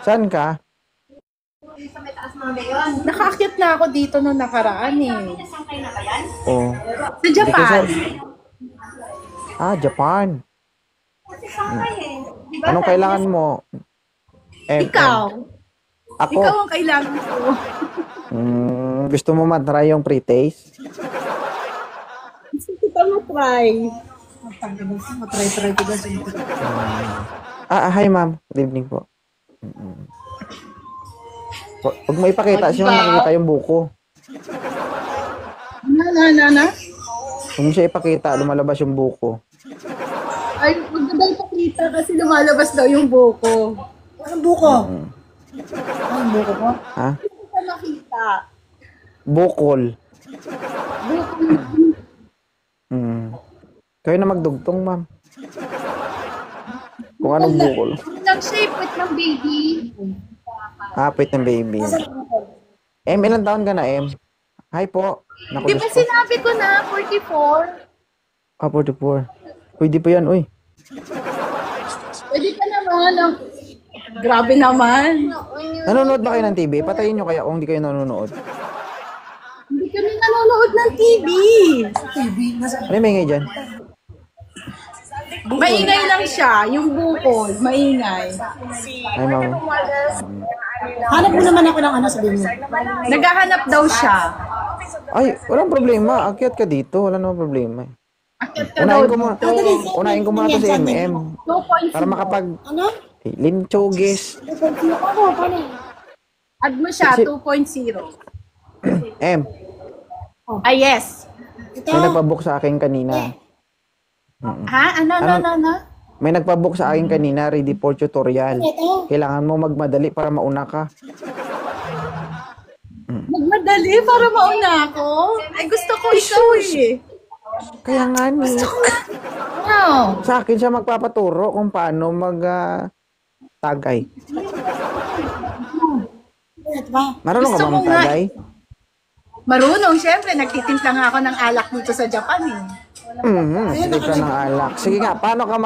Saan ka? Nakaakyat na ako dito nung nakaraan eh. Oh. Sa Dito sa... Japan. Japan. Anong kailangan mo? Ikaw. Ako. Ikaw ang kailangan ko. Gusto mo matry yung pre-taste? Gusto kita matry. Matry ko ba Hi ma'am. Good evening po. Huwag mo ipakita siya makikita yung buko. Na? Huwag mo siya ipakita, lumalabas yung buko. Ay, huwag na daw ipakita kasi lumalabas daw yung buko. Anong buko? Anong buko ko? Ha? Hindi ko makita. Bukol. Buko. Kayo na magdugtong, ma'am. Kung anong bukol. Nag-shape with ng baby. Wait ng baby. Ilang taon ka na, Hi po. Di ba sinabi ko na, 44? 44. Pwede pa yan, uy. Pwede ka naman. Grabe naman. Nanonood ba kayo ng TV? Patayin nyo kaya kung hindi kayo nanonood. Hindi kami nanonood ng TV. Ano yung maingay dyan? Maingay lang siya, yung bukol, maingay. Ay, ma'am. Hanap mo naman ako ng sabihin mo. Naghahanap daw siya. Ay, walang problema. Akyat ka dito. Wala namang problema. Akit ka daw Unahin ko muna to si MM. 2.0. Para makapag... Ano? Limchogis. Add mo siya, 2.0. Yes. May nagpabook sa akin kanina. Ha? Ano? May nagpabook sa akin kanina, ready for tutorial. Kailangan mo magmadali para mauna ka. Magmadali para mauna ako? Ay, gusto ko ikaw eh. Kaya nga ni. Wow. Sa akin siya magpapaturo kung paano tagay. Marunong ka ba mag-tagay? Marunong, syempre. Nagtitimpla nga ako ng alak dito sa Japan eh. Hindi ka ng alak. Sige nga, paano ka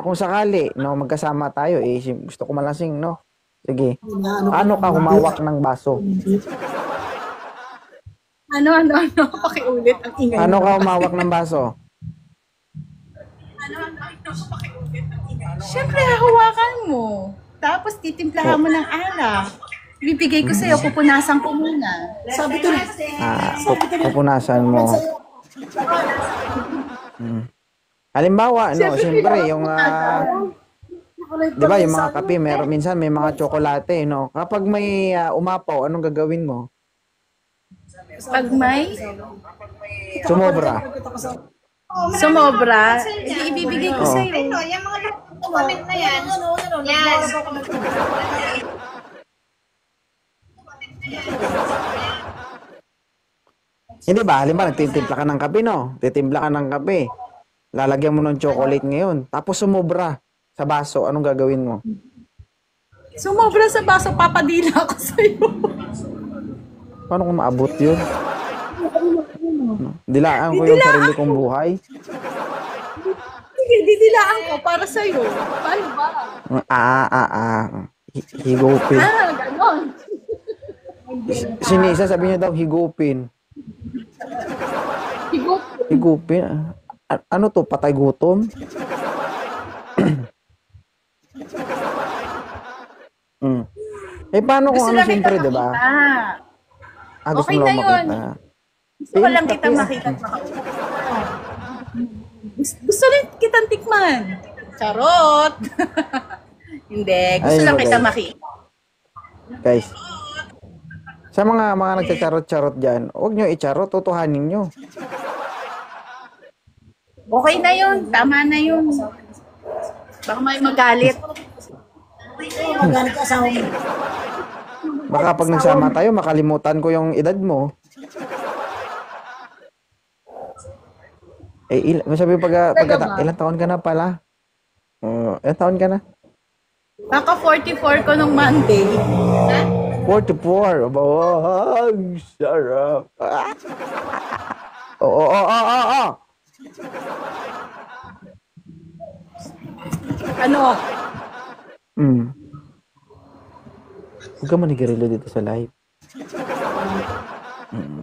kung sakali, magkasama tayo gusto ko malasing, no? Sige. Paano ka humawak ng baso? Ano? Pakiulit ang ingay. Paano ka humawak ng baso? Syempre, hahawakan mo. Tapos titimplahan mo ng alak. Bibigay ko sa'yo, pupunasan ko muna. Sabi ko na. Pupunasan mo. Halimbawa, siyempre, yung, di ba, yung mga kape, minsan may mga tsokolate, no? Kapag may umapaw, anong gagawin mo? Pag may sumobra, ibibigay ko sa'yo. Ito, yung mga comment na yan. Yan. Hindi ba? Halimbawa, nagtitimpla ka ng kape, no? Titimpla ka ng kape. Lalagyan mo ng chocolate ngayon. Tapos sumobra sa baso. Anong gagawin mo? Sumobra sa baso, papadila ako sa'yo. Paano kung maabot yun? Dilaan ko yung sarili kong buhay. Sige, didilaan ko para sa'yo. Paano ba? Higupin. Ganon. Si Nisa, sabi niya daw, higupin. Higupin? Ano to? Patay gutom? Paano kung ano siyempre, diba? Gusto Okay mo na lang yun. makita. Gusto ko lang kitang makita at makausap. Gusto rin kitang tikman. Charot! Hindi. Gusto lang kitang makita. Guys, sa mga nagcharot-charot dyan, huwag nyo i-charot, tutuhanin nyo. Okay na yun. Tama na yun. Baka may magalit. Magalit ka asawa mo. Baka pag nagsama tayo, makalimutan ko yung edad mo. Masabi ilang taon ka na pala? Ilang taon ka na? Baka 44 ko nung Monday. 44. Bawang sarap. Oo. Ano? Huwag ka manigarilyo dito sa live.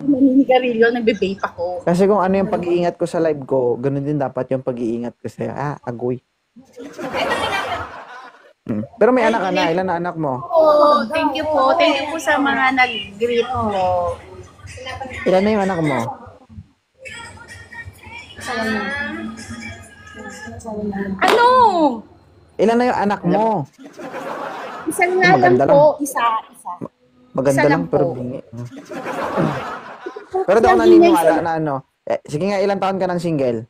Naninigarilyo, nagbe-vape ako. Kasi kung ano yung pag-iingat ko sa live ko, ganun din dapat yung pag-iingat ko sa'yo. Agoy. Pero may anak ka na. Ilan na anak mo? Oh, thank you po. Thank you po sa mga nag-greet mo. Ilan na yung anak mo? Ano? Ilan na yung anak mo? Isa nga lang Maganda po. Isa. Maganda Isa lang lang pero po. bingi. Pero daw naniniwala na ano. Sige nga, ilang taon ka ng single?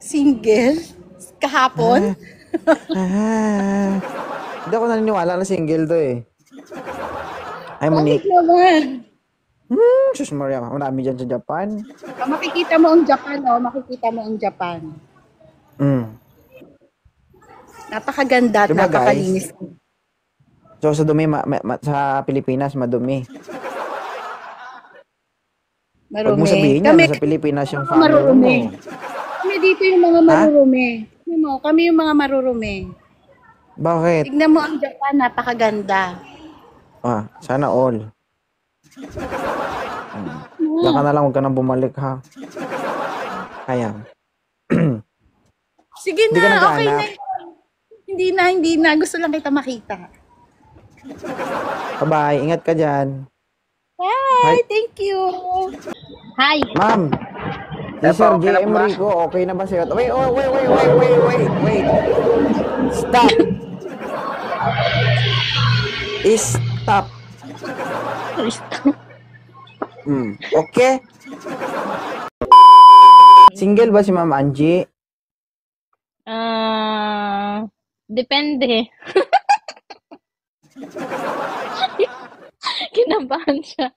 Single? Kahapon? Hindi ako naniniwala na single to eh. Ay, Bakit Monique. naman? Sus Maria, marami dyan sa Japan. Makikita mo ang Japan, oh. Makikita mo ang Japan. Napakaganda at Diba, napakalinis. So sa dumi, sa Pilipinas, madumi. Huwag mo sabihin yan, sa Pilipinas yung family marurumi. mo. Kami dito yung mga marurumi. Kami yung mga marurumi. Bakit? Tignan mo ang Japan, napakaganda. Sana all. Diyan ka na lang, huwag ka nang bumalik ha. Kaya. Sige Hindi ka na, okay naghahanap? na. Hindi na. Gusto lang kita makita. Bye-bye, ingat ka dyan. Bye, thank you. Hi. Ma'am, si Sir JM Rico, okay na ba sa'yo? Wait. Stop. Stop. Okay? Single ba si Ma'am Angie? Depende. Kinabahan siya.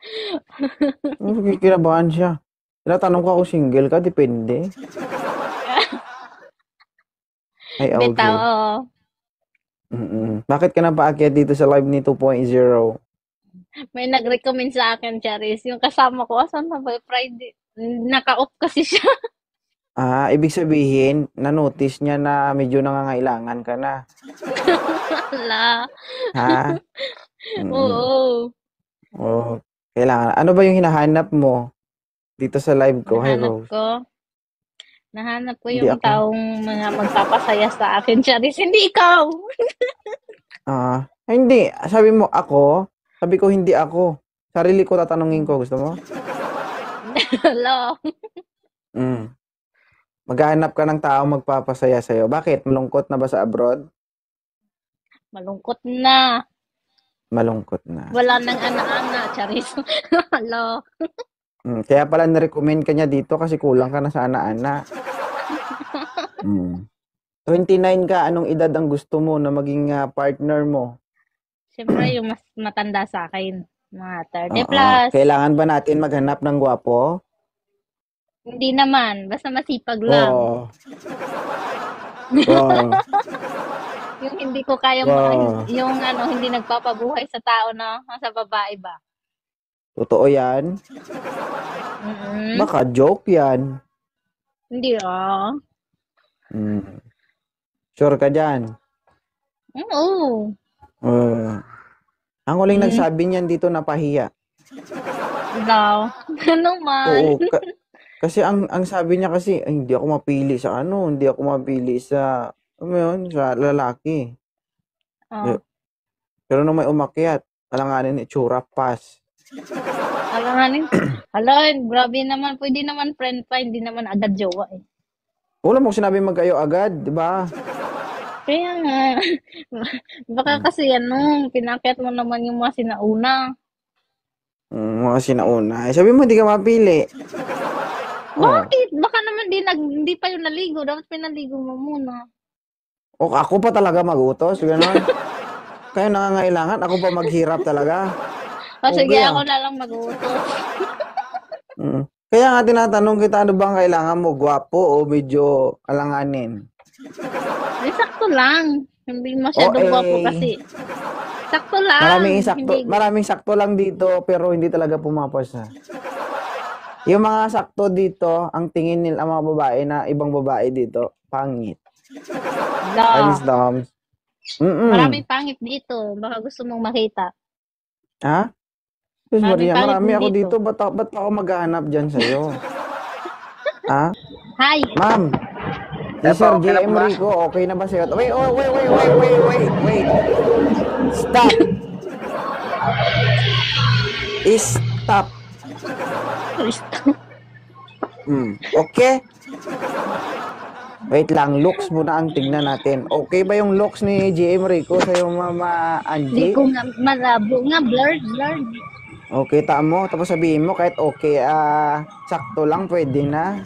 Kinabahan siya. Tinatanong ko kung single ka, depende. Ay, okay. Bitaw, oo. Bakit ka na paakyat dito sa live ni 2.0? May nag-recommend sa akin, Charis. Yung kasama ko, asan na ba? Friday. Naka-off kasi siya. Ibig sabihin, na-notice niya na medyo nangangailangan ka na. Wala. Ha? Oo. Oh, kailangan. Ano ba yung hinahanap mo dito sa live ko? Hi, Rose. Nahanap ko Hindi yung ako. taong mga magpapasaya sa akin, Charis. Hindi ikaw. Hindi. Sabi mo ako. Sabi ko hindi ako. Sarili ko tatanungin ko. Gusto mo? Hello. Maghahanap ka ng taong magpapasaya sa'yo. Bakit? Malungkot na ba sa abroad? Malungkot na. Malungkot na. Wala nang ana-ana, Charis. Hello. Kaya pala na-recommend ka niya dito kasi kulang ka na sa ana-ana. 29 ka, anong edad ang gusto mo na maging partner mo? Siyempre, yung mas matanda sa akin. Mga 30 plus. Kailangan ba natin maghanap ng gwapo? Hindi naman. Basta masipag lang. Yung hindi ko kaya yung hindi nagpapabuhay sa tao na sa babae ba? Totoo yan? Baka joke yan. Hindi Sure ka dyan? Oo. Ang huling nagsabi niyan dito napahiya. Daw. Ano man? Oo. Kasi ang sabi niya kasi, ay, hindi ako mapili sa hindi ako mapili sa, sa lalaki. Pero nung may umakyat, alanganin itsura, pass. Alanganin? Grabe naman. Pwede naman friend pa, hindi naman agad jowa eh. Wala mo sinabi magkayo agad, di ba? Kaya nga. Baka kasi pinakyat mo naman yung mga sinauna. Mga sinauna. Sabi mo, hindi ka mapili. Bakit? Baka naman hindi pa yung naligo. Dapat pinaligo mo muna. Ako pa talaga magutos, gano'n. Kayo nangangailangan, ako pa maghirap talaga. Sige, ako na lang mag-uutos. Kaya nga tinatanong kita, ano bang kailangan mo? Gwapo o medyo alanganin? Sakto lang. Hindi masyadong gwapo kasi. Sakto lang. Maraming sakto lang dito, pero hindi talaga pumapasa. Yung mga sakto dito, ang tingin nila mga babae na ibang babae dito, pangit. Alis, Doms. Maraming pangit dito. Baka gusto mong makita. Ha? Diyos Maraming Maria, pangit marami din ako dito. dito. Ba't ako maghahanap dyan sa'yo? Ha? Hi! Ma'am, si Sir JM Rico, okay na ba sa'yo? Wait, oh, wait. Stop. Stop. Okay? Wait lang, looks muna ang tignan natin. Okay ba yung looks ni JM Rico sa'yo, Mama Hindi Angie? ko nga malabo nga. Blurred. Okay, tamo. Tapos sabihin mo, kahit okay, sakto lang, pwede na.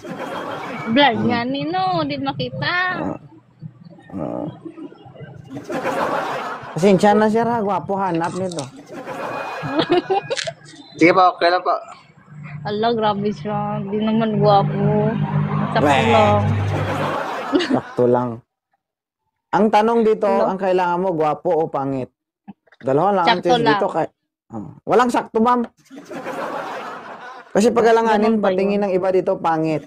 Blurred nga nino. Hindi makita. Pasensya na siya, gwapo, hanap nito. Sige po, okay lang po. Ala, grabe siya. Hindi naman gwapo. Sakto Weh. lang. Sakto lang. Ang tanong dito, Hello? ang kailangan mo, gwapo o pangit? Dalawa lang ang Sakto choice lang. dito. Walang sakto, ma'am. Kasi pag-alanganin, Ganun ba patingin ng iba dito, pangit.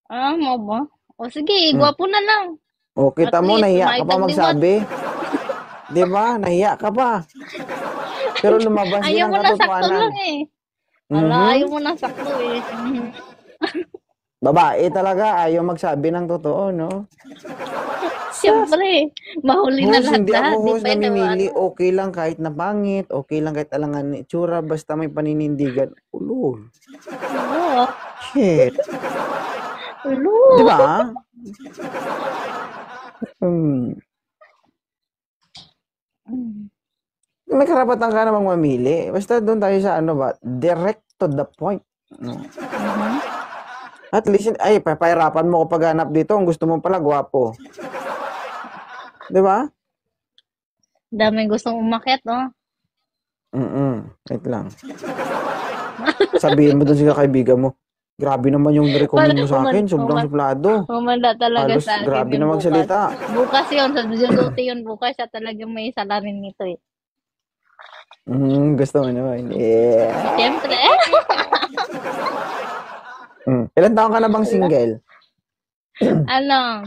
Mo ba? O sige, gwapo na lang. O, kita At mo, least, nahiya ka pa maitagdiwat. magsabi. Di ba? Nahiya ka pa. Pero lumabas din Ayaw ang mo na sakto katotohanan. lang eh. Ala, Mhm. ayaw mo na sakto eh. Babae talaga, ayaw magsabi ng totoo, no? Siyempre, mahuli na Host, lahat hindi ako lahat. Di host pa yun, namimili. ano. Okay lang kahit na pangit. Okay lang kahit alangan ni itsura. Basta may paninindigan. Ulol. Oo. Shit. Ulo. Di ba? Hmm. May karapatan ka namang mamili. Basta doon tayo sa ano ba? Direct to the point. No. At least, ay, papahirapan mo ko paghanap dito. Ang gusto mo pala, gwapo. Di ba? Daming gustong umakyat, no? Wait lang. Sabihin mo doon sa kaibigan mo, grabe naman yung recommend mo sa akin. Sobrang suplado. Umanda talaga Halos sa akin grabe yun na bukas. magsalita. Bukas yun, sa duty yun bukas. Siya talagang may salarin nito eh. Gusto mo naman. Yeah. Siyempre, Ilan taon ka na bang single? ano,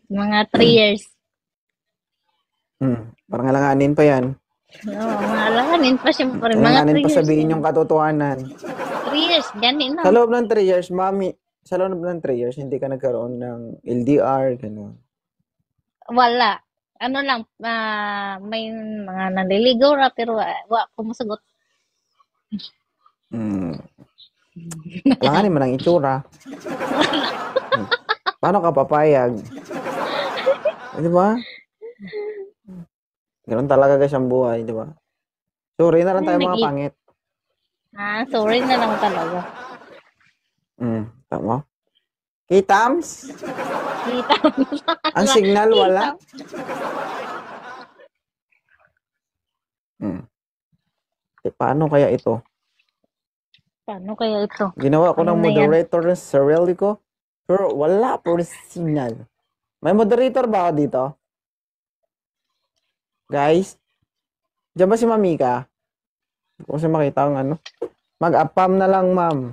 mga 3 years. Parang alanganin pa yan. Oo, mga alanganin pa siyempre. Mga 3 Alanganin pa years. sabihin yung katotohanan. 3 years, ganun Sa na. loob ng 3 years, mami, sa loob ng 3 years, hindi ka nagkaroon ng LDR, gano'n. Wala. Ano lang, may mga naliligaw ra, pero wa ko masagot. Alanganin mo ng itsura. Paano ka papayag? Di ba? Ganun talaga guys ang buhay, di ba? Sorry na lang tayo mga pangit. Sorry na lang talaga. Tama? Kitams? Kita mo sa Ang signal wala? Paano kaya ito? Paano kaya ito? Ginawa ko Ano ng na yan? moderator ng sarili ko, pero wala po rin signal. May moderator ba ako dito? Guys? Diyan ba si Mamika? Hindi ko kasi makita ang ano. Mag-apam na lang, ma'am.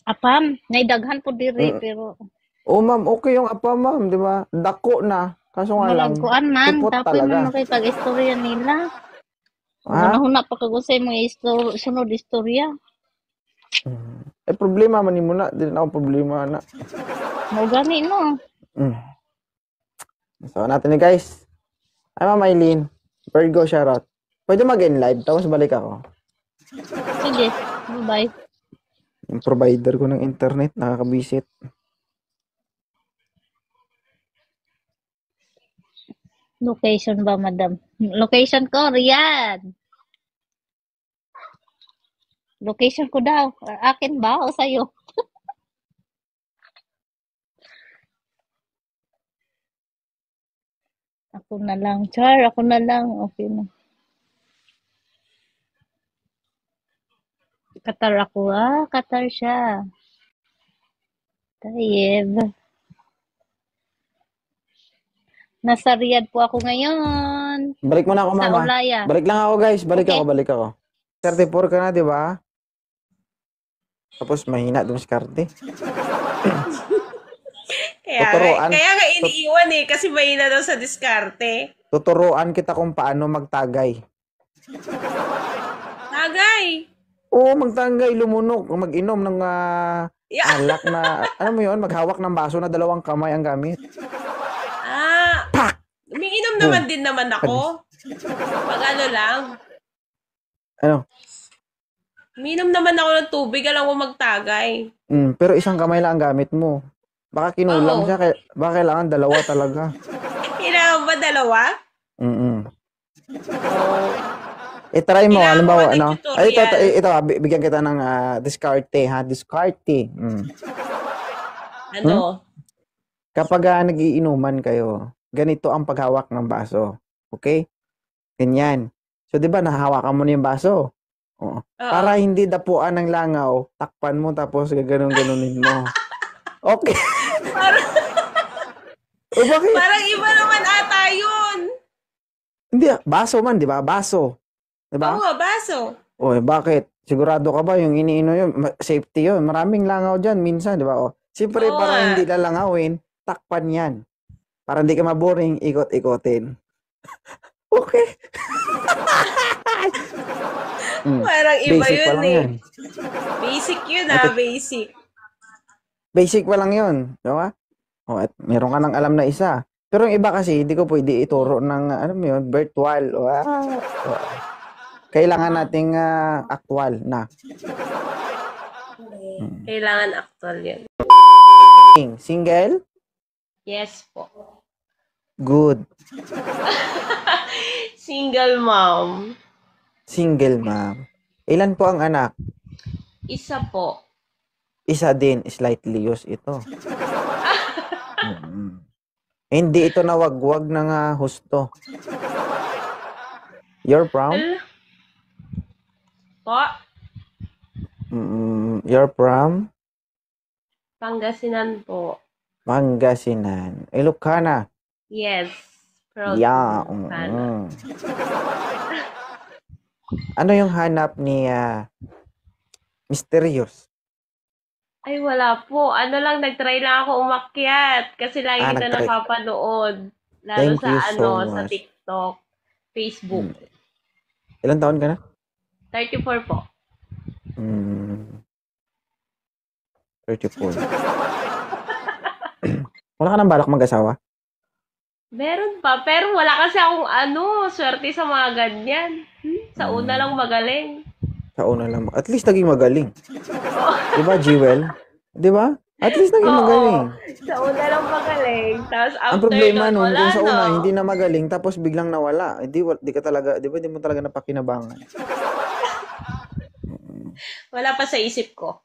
Apam, naidaghan po diri, pero Oh, ma'am, okay yung apam, ma'am, di ba? Dako na. Kaso nga lang, malagkuan man, tupot tapos talaga. man makipag-istorya nila. Ha? Huna pa kagusay mga sunod istorya. Problema man mo na. Di na ako problema na. Mo gani, no? So, natin ni guys. Ay, Ma'am Aileen. Virgo, shoutout. Pwede mag-in live, tapos balik ako. Sige, bye-bye. Yung provider ko ng internet, nakakabisit. Location ba, madam? Location ko, Riyadh. Location ko daw. Akin ba o sa'yo? Ako na lang. Char, ako na lang. Okay na. Qatar ako, Qatar siya. Tayeb. Nasa Riyadh po ako ngayon. Balik mo na ako, Sa mama. Ulaya. Balik lang ako, guys. Balik Okay. ako. 34 ka na, di ba? Tapos mahina dun sa karte. Tuturuan, Kaya nga iniiwan eh, kasi mahina daw sa diskarte. tuturuan kita kung paano magtagay. Tagay! Oo, magtagay, lumunok, mag-inom ng Yeah. alak na, ano mo yun, maghawak ng baso na 2 kamay ang gamit. Ah, Pak! umiinom naman din naman ako. Pag ano lang. Ano? Umiinom naman ako ng tubig, alam mo magtagay. Pero isang kamay lang ang gamit mo. Baka kinulang Oo. siya, baka kailangan 2 talaga. Kailangan ba dalawa? Mm-mm. Oo. I-try mo, Kailangan halimbawa, mo ba ng ano? Ay, tutorial? ito, bigyan kita ng diskarte, ha? Diskarte. Ano? Kapag nagiinuman kayo, ganito ang paghawak ng baso. Okay? Ganyan. So, di ba, nahawakan mo na yung baso? Oo. Oo. Para hindi dapuan ng langaw, takpan mo tapos gaganon-ganonin mo. Okay. O bakit? Parang iba naman ata yun. Hindi, baso man, di ba? Baso. Di ba? Oo nga, baso. O, bakit? Sigurado ka ba yung iniino yun? Safety yun. Maraming langaw dyan minsan, di ba? O, siyempre, Oo para nga. hindi lalangawin, takpan yan. Para hindi ka maboring, ikot-ikotin. Okay. Parang iba Basic pa yun lang eh. yan. Basic yun basic. Basic pa lang yun. Di ba? O, at meron ka nang alam na isa. Pero yung iba kasi, hindi ko pwede ituro ng, ano mo yun, virtual. Kailangan nating actual na. Kailangan actual yun. Single? Yes po. Good. Single mom. Single, ma'am. Ilan po ang anak? Isa po. Isa din, slightly used ito. Hindi ito nawagwag ng husto. You're from? Po, You're from? Pangasinan po. Pangasinan. Ilocana. Yes. Proud Yeah. to be Ilocano. Ano yung hanap ni Mysterious? Ay, wala po. Ano lang, nag-try lang ako umakyat. Kasi lagi kita nag-try. napapanood. Lalo Thank sa you so sa much. TikTok, Facebook. Ilan taon ka na? 34 po. 34. Wala ka nang balak mag-asawa? Meron pa. Pero wala kasi akong swerte sa mga ganyan. Sa una lang magaling. Sa una lang. At least naging magaling. Di ba, Jewel? Di ba? At least naging magaling. Sa una lang magaling. Tapos after Ang problema nun, nun, wala kung sa una, na. hindi na magaling, tapos biglang nawala. Di ka talaga, di ba, di mo talaga napakinabangan. Wala pa sa isip ko.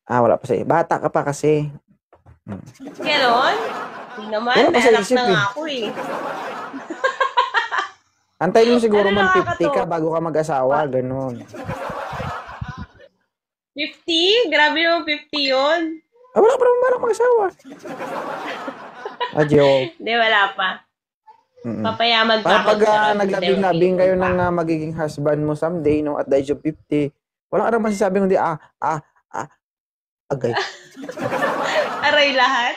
Wala pa sa'yo. Bata ka pa kasi. Ganon? Hindi naman. Wala pa sa May anak isip na eh. nga ako eh. Antayin mo siguro Ano man 50 ka nakakatawa? bago ka mag-asawa. Ganun. 50? Grabe naman 50 yun. Wala pa naman balak mag-asawa. Joke. Hindi, wala pa. Papayaman pa Para ako. pag sa naglabing-labing kayo ng magiging husband mo someday, no, at the age of 50, wala ka naman masasabing hindi, agay, Aray lahat.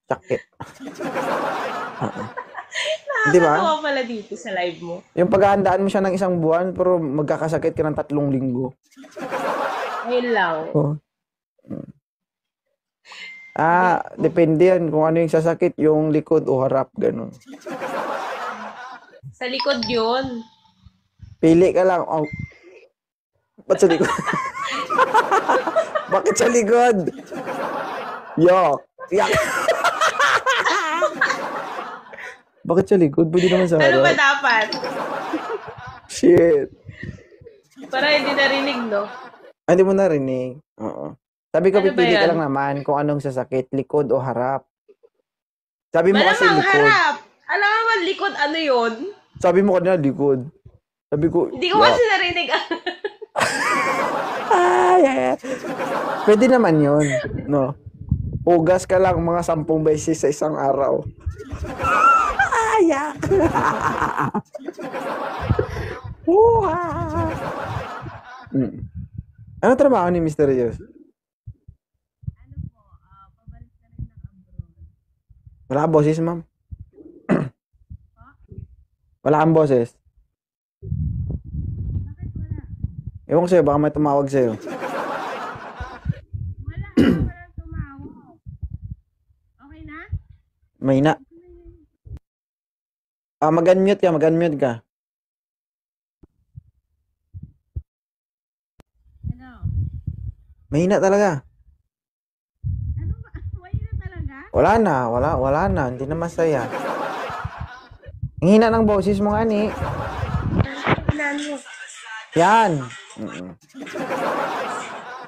sakit. Di ba? Nakakatawa pala dito sa live mo. Yung paghahandaan mo siya ng 1 buwan, pero magkakasakit ka ng 3 linggo. Ayun lang. Oh. Depende yan kung ano yung sasakit, yung likod o harap, ganun. Sa likod yun. Pili ka lang. Oh. Ba't sa likod? Bakit sa likod? Yo. Yak. Bakit sa likod? Pwede naman sa Ano ba harap. dapat? Shit. Para hindi narinig, no? Hindi mo narinig. Oo. Sabi ko, Ano ba pipili ka yan? lang naman kung anong sasakit, likod o harap. Sabi mo kasi Malamang likod. harap. Alam mo naman likod, ano yun? Sabi mo kanina likod. Sabi ko, Hindi ko kasi narinig. yeah. Pwede naman yun. No. Hugas ka lang mga 10 beses sa isang araw. Yak. Ano trabaho ni Mysterious? Wala kang boses, ma'am. Wala kang boses. Ewan ko sa'yo, baka may tumawag sa'yo. Walang tumawag. Okay na? May na. Mag-unmute ka. Ano? May na talaga. Ano ba? Why na talaga? Wala na. Hindi na masaya. Ang hina ng boses mo nga ni. Ilan mo? Yan. Mm-mm.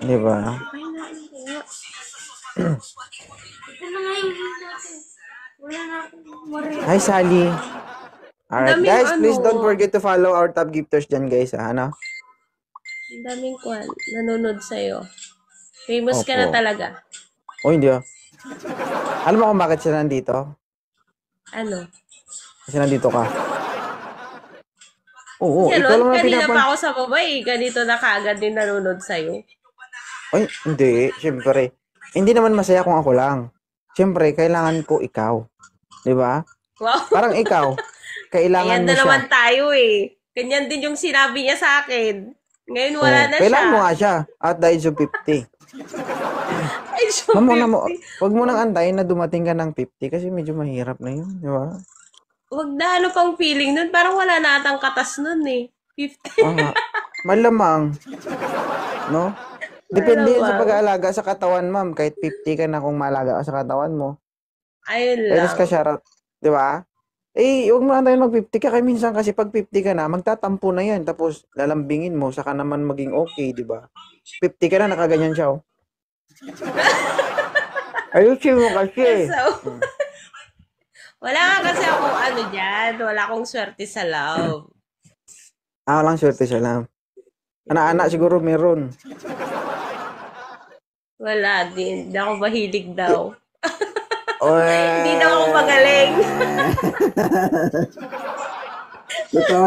Di ba? Hi, Sally. Alright, Daming guys, please ano. don't forget to follow our top gifters dyan, guys. Ano? Ang daming kwan. Nanonood sa'yo. Famous ka na Opo. talaga. Oh, hindi ah. Alam mo kung bakit siya nandito? Ano? Kasi nandito ka. Oo, ikaw Ganon, lang na kanina pinapan... pa ako sa baba eh. Ganito na kaagad din nanonood sa'yo. Ay, hindi. Siyempre. Hindi naman masaya kung ako lang. Siyempre, kailangan ko ikaw. Di ba? Wow. Parang ikaw. Kailangan Ayan mo na siya. naman tayo eh. Ganyan din yung sinabi niya sa akin. Ngayon wala Oo, na kailangan mo siya. nga siya. At the age of 50. Ay, so Wag mo nang antayin na dumating ka ng 50 kasi medyo mahirap na yun. Di ba? Wag na ano pang feeling nun. Parang wala na atang katas nun eh. 50. Aha. Malamang. No? Depende yun sa Malamang. pag-aalaga sa katawan, ma'am. Kahit 50 ka na kung malaga ka sa katawan mo. Ayun Kainis lang. ka shoutout. Di ba? Eh, huwag mo na tayo mag-50 ka. Kaya minsan kasi pag 50 ka na, magtatampo na yan. Tapos lalambingin mo, saka naman maging okay, di ba? 50 ka na, nakaganyan siya, oh. Ayusin mo kasi. So, wala nga kasi akong ano dyan. Wala akong swerte sa love. Lang, swerte siya lang. Anak-anak siguro meron. Wala din. Hindi ako mahilig daw. Oy. Hindi daw ako magaling. Totoo.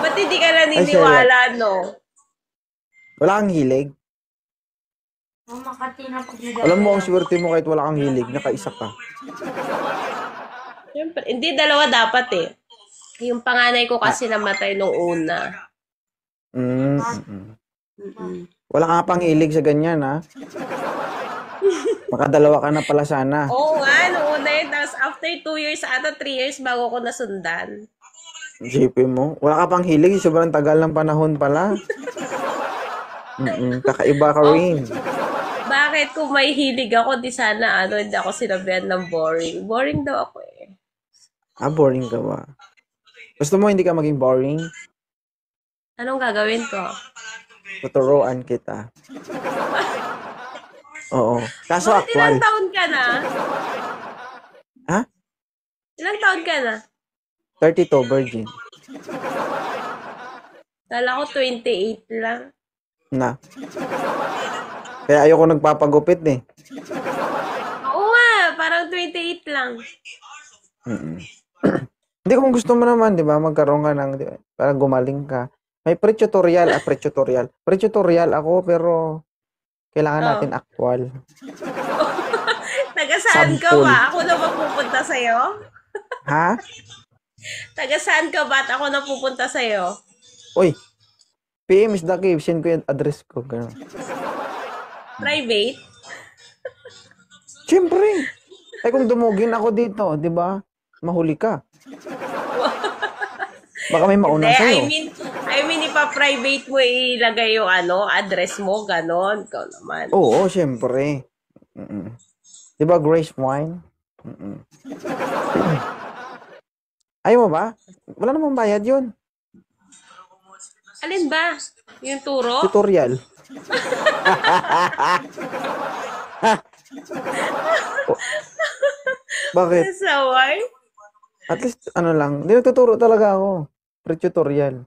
Ba't hindi ka naniniwala, no? Wala kang hilig. Alam mo, ang swerte mo kahit wala kang hilig, nakaisa ka. Siyempre, hindi, dalawa dapat eh. Yung panganay ko kasi namatay nung una. Mm-mm. Wala ka nga pang hilig sa ganyan, ha? Makadalawa ka na pala sana. Oo nga, nung una yun. Tapos after 2 years, ata 3 years bago ko nasundan. Isipin mo, wala ka pang hilig, sobrang tagal ng panahon pala. Kakaiba ka rin. Bakit kung may hilig ako, di sana hindi ako sinabihan ng boring. Boring daw ako eh. Boring ka ba? Gusto mo hindi ka maging boring? Anong gagawin ko? Tuturuan kita. Oo. Kaso Bakit aktwal. ilang taon ka na? Ha? Ilang taon ka na? 32, virgin. Kala ko 28 lang. Na. Kaya ayoko nagpapagupit eh. Oo nga, parang 28 lang. Hindi kung gusto mo naman, di ba, magkaroon ka ng, di ba, parang gumaling ka. May pre-tutorial, pre-tutorial. Pre-tutorial ako, pero kailangan natin actual. Taga saan ka Sampol. ba? Ako na ba pupunta sa'yo? Ha? Taga saan ka ba at ako na pupunta sa'yo? Uy, PM is the cave. Send ko yung address ko. Ganun. Private? Siyempre. Ay, kung dumugin ako dito, di ba? Mahuli ka. Baka may mauna Hindi, sa'yo. I mean, ipa-private mo ilagay yung address mo, ganon. Ikaw naman. Oo, siyempre. Di ba, Grace Wine? Ayaw mo ba? Wala namang bayad yun. Alin ba? Yung turo? Tutorial. Oh, bakit? Saway? At least, ano lang. Hindi nagtuturo talaga ako. Pre-tutorial.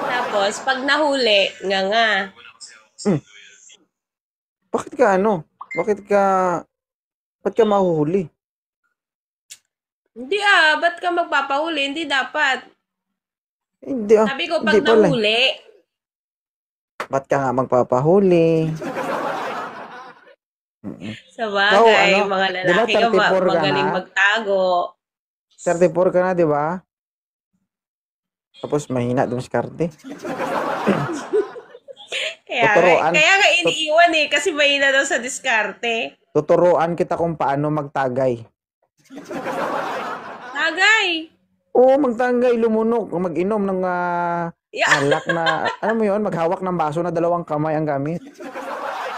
Tapos, pag nahuli, nga. Bakit ka ba't ka mahuhuli? Hindi ba't ka magpapahuli? Hindi dapat. Hindi Sabi ko, pag hindi pala. nahuli, Ba't ka nga magpapahuli? Mm-mm. Sa Ikaw, bagay, ano, mga di ba lalaki ka 34 ka magaling na? magtago. 34 ka na, di ba? Tapos mahina dun sa karte. Tuturuan, Kaya nga tut- iniiwan eh, kasi mahina daw sa diskarte. tuturuan kita kung paano magtagay. Tagay! Oo, magtagay, lumunok, mag-inom ng Yeah. alak na, ano mo yun, maghawak ng baso na 2 kamay ang gamit.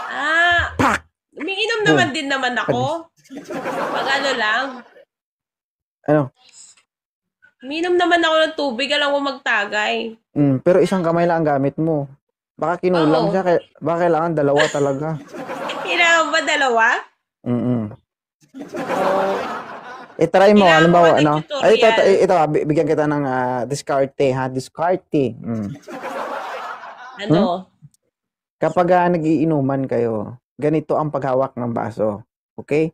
Ah, Pak! umiinom Boom! naman din naman ako. Pag ano lang. Ano? Umiinom naman ako ng tubig, alam mo magtagay. Pero isang kamay lang ang gamit mo. Baka kinulang Oo. siya, baka kailangan 2 talaga. Kailangan ba dalawa? Mm-mm. Oo. I-try mo, Kailangan halimbawa, ko ba ng ano? Ay, tutorial? ito, bigyan kita ng diskarte, ha? Diskarte. Ano? Kapag nagiinuman kayo, ganito ang paghawak ng baso. Okay?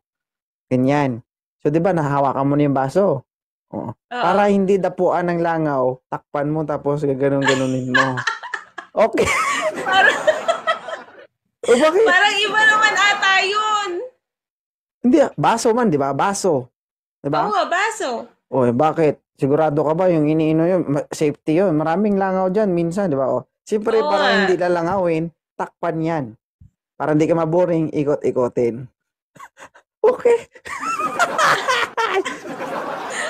Ganyan. So, di ba, nahawakan mo na yung baso? Oo. Oo. Para hindi dapuan ng langaw, takpan mo tapos gaganon-ganonin mo. Okay. Parang, O bakit? parang iba naman ata yun. Hindi, baso man, di ba? Baso. Di ba? Oo nga, baso. O, bakit? Sigurado ka ba yung iniinom yun? Safety yun. Maraming langaw dyan minsan, di ba? O, siyempre, Oo para nga. hindi lalangawin, takpan yan. Para hindi ka maboring, ikot-ikotin. Okay.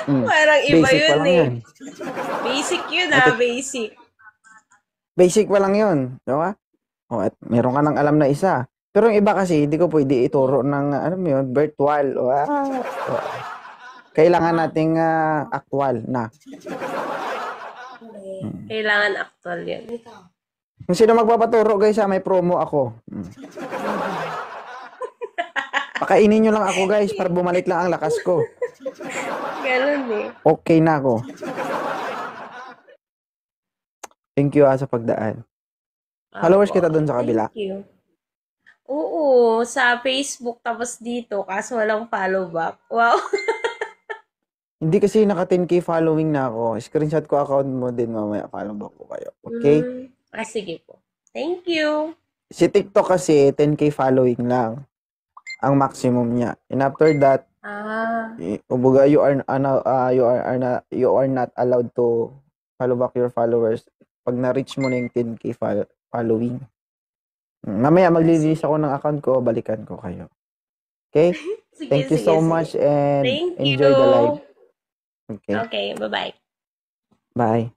Parang iba Basic pa yun lang eh. yan. Basic yun basic. Basic pa lang yun. Di ba? O, at meron ka nang alam na isa. Pero yung iba kasi, hindi ko pwede ituro ng, ano mo yun, virtual. Kailangan nating actual na. Kailangan actual yun. Kung sino magpapaturo, guys, may promo ako. Pakainin nyo lang ako, guys, para bumalik lang ang lakas ko. Ganun eh. Okay na ako. Thank you sa pagdaan. Followers kita doon sa kabila. Thank you. Oo, sa Facebook tapos dito, kaso walang follow back. Wow. Hindi kasi naka 10K following na ako. Screenshot ko account mo din mamaya. Follow back ko kayo. Okay? Sige po. Thank you. Si TikTok kasi 10K following lang ang maximum niya. And after that, kumbaga you are not allowed to follow back your followers pag na-reach mo na yung 10K following. Mamaya maglilinis ako ng account ko, balikan ko kayo. Okay? Sige, Thank you so much and Thank enjoy the you. live. Okay. Okay, bye-bye. Bye.